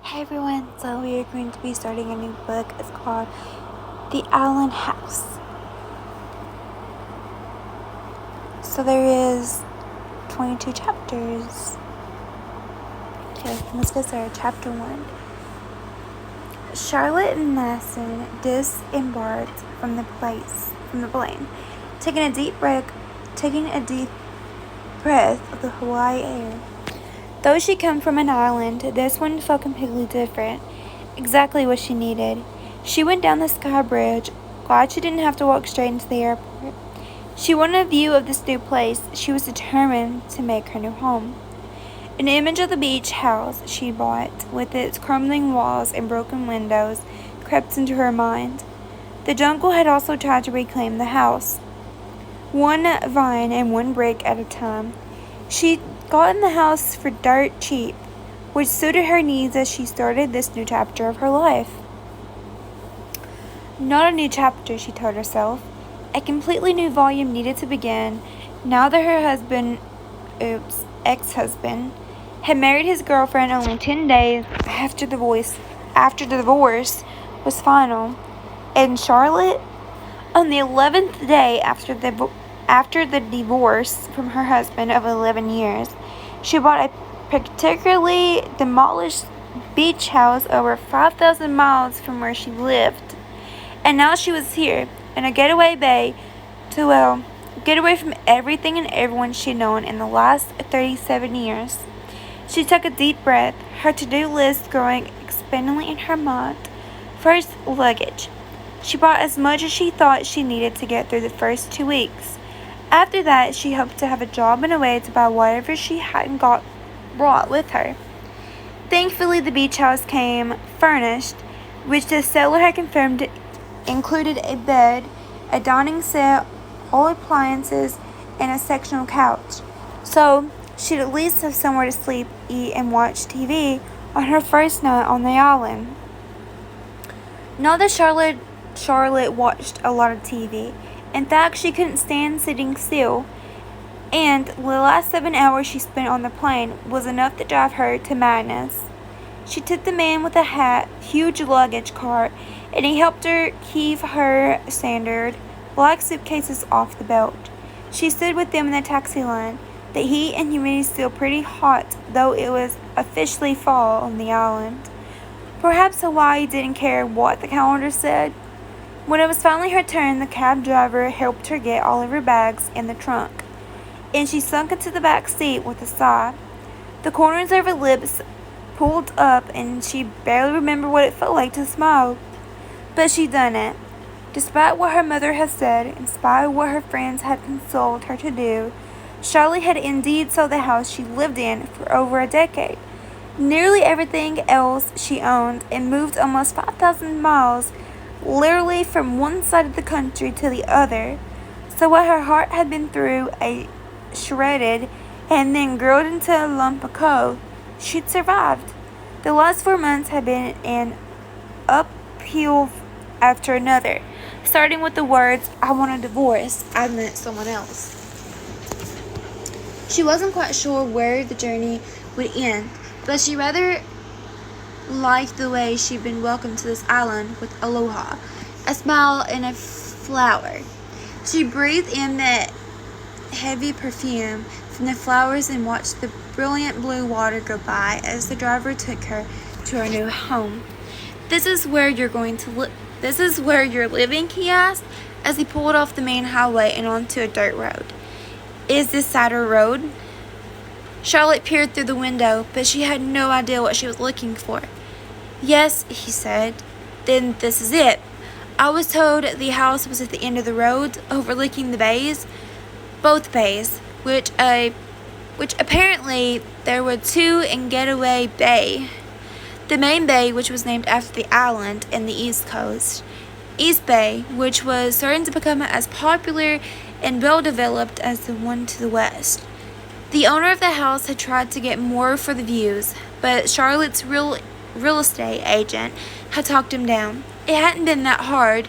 Hey everyone, so we are going to be starting a new book. It's called The Allen House. So there is 22 chapters. Okay, let's get started. Chapter 1. Charlotte and Madison disembarked from the plane, taking a deep breath of the Hawaii air. Though she came from an island, this one felt completely different. Exactly what she needed. She went down the sky bridge, glad she didn't have to walk straight into the airport. She wanted a view of this new place. She was determined to make her new home. An image of the beach house she bought, with its crumbling walls and broken windows, crept into her mind. The jungle had also tried to reclaim the house, one vine and one brick at a time. She got in the house for dirt cheap, which suited her needs as she started this new chapter of her life. Not a new chapter, she told herself. A completely new volume needed to begin, now that her ex-husband, had married his girlfriend only 10 days after the divorce was final. And Charlotte, on the 11th day after the divorce from her husband of 11 years, she bought a particularly demolished beach house over 5,000 miles from where she lived. And now she was here, in a getaway bay, to get away from everything and everyone she'd known in the last 37 years. She took a deep breath, her to-do list growing expandingly in her mind. First, luggage. She bought as much as she thought she needed to get through the first 2 weeks. After that, she hoped to have a job and a way to buy whatever she hadn't brought with her. Thankfully, the beach house came furnished, which the seller had confirmed included a bed, a dining set, all appliances, and a sectional couch. So she'd at least have somewhere to sleep, eat, and watch TV on her first night on the island. Not that Charlotte watched a lot of TV. In fact, she couldn't stand sitting still, and the last 7 hours she spent on the plane was enough to drive her to madness. She took the man with the huge luggage cart, and he helped her heave her standard black suitcases off the belt. She stood with them in the taxi line, the heat and humidity still pretty hot, though it was officially fall on the island. Perhaps Hawaii didn't care what the calendar said. When it was finally her turn, the cab driver helped her get all of her bags in the trunk, and she sunk into the back seat with a sigh. The corners of her lips pulled up, and she barely remembered what it felt like to smile. But she'd done it. Despite what her mother had said, in spite of what her friends had consoled her to do, Charlotte had indeed sold the house she lived in for over a decade, nearly everything else she owned, and moved almost 5,000 miles, literally from one side of the country to the other. So what her heart had been through shredded and then grilled into a lump of coal, she'd survived. The last 4 months had been an upheaval after another, starting with the words, "I want a divorce," I met someone else. She wasn't quite sure where the journey would end, but she rather liked the way she'd been welcomed to this island with aloha, a smile and a flower. She breathed in the heavy perfume from the flowers and watched the brilliant blue water go by as the driver took her to her new home. This is where you're living?" he asked, as he pulled off the main highway and onto a dirt road. "Is this Cider Road?" Charlotte peered through the window, but she had no idea what she was looking for. "Yes," he said. "Then this is it. I was told the house was at the end of the road, overlooking the bays, both bays, which apparently there were two in Getaway Bay. The main bay, which was named after the island in the East Coast, East Bay, which was certain to become as popular and well-developed as the one to the west. The owner of the house had tried to get more for the views, but Charlotte's real estate agent had talked him down. It hadn't been that hard,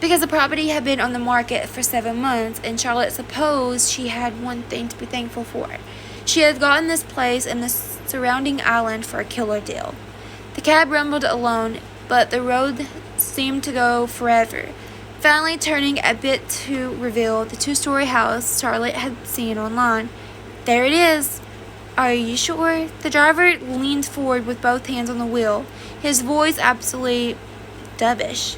because the property had been on the market for 7 months, and Charlotte supposed she had one thing to be thankful for. She had gotten this place and the surrounding island for a killer deal. cab rumbled along, but the road seemed to go forever, finally turning a bit to reveal the two-story house Charlotte had seen online. There it is. Are you sure? The driver leaned forward with both hands on the wheel, his voice absolutely dovish.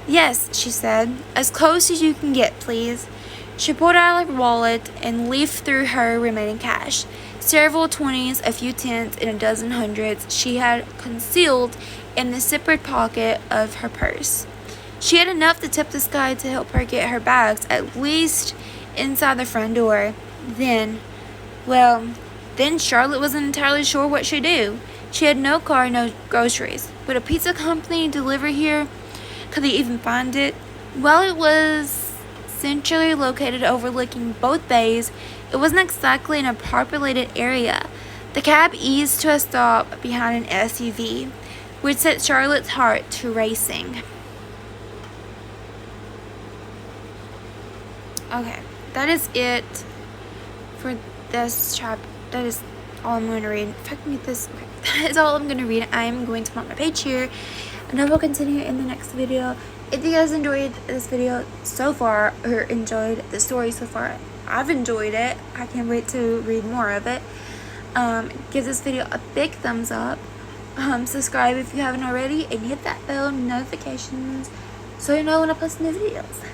Yes, she said. As close as you can get, please. She pulled out her wallet and leafed through her remaining cash. Several 20s, a few 10s, and a dozen hundreds she had concealed in the zippered pocket of her purse. She had enough to tip this guy to help her get her bags, at least inside the front door. Then Charlotte wasn't entirely sure what she'd do. She had no car, no groceries. Would a pizza company deliver here? Could they even find it? While it was centrally located overlooking both bays, it wasn't exactly in a populated area. The cab eased to a stop behind an SUV, which set Charlotte's heart to racing. Okay, that is it for this chapter. That is all I'm going to read. If I can get this, okay. That is all I'm going to read. I am going to mark my page here, and I will continue in the next video. If you guys enjoyed this video so far, or enjoyed the story so far, I've enjoyed it. I can't wait to read more of it. Give this video a big thumbs up. Subscribe if you haven't already, and hit that bell notifications so you know when I post new videos.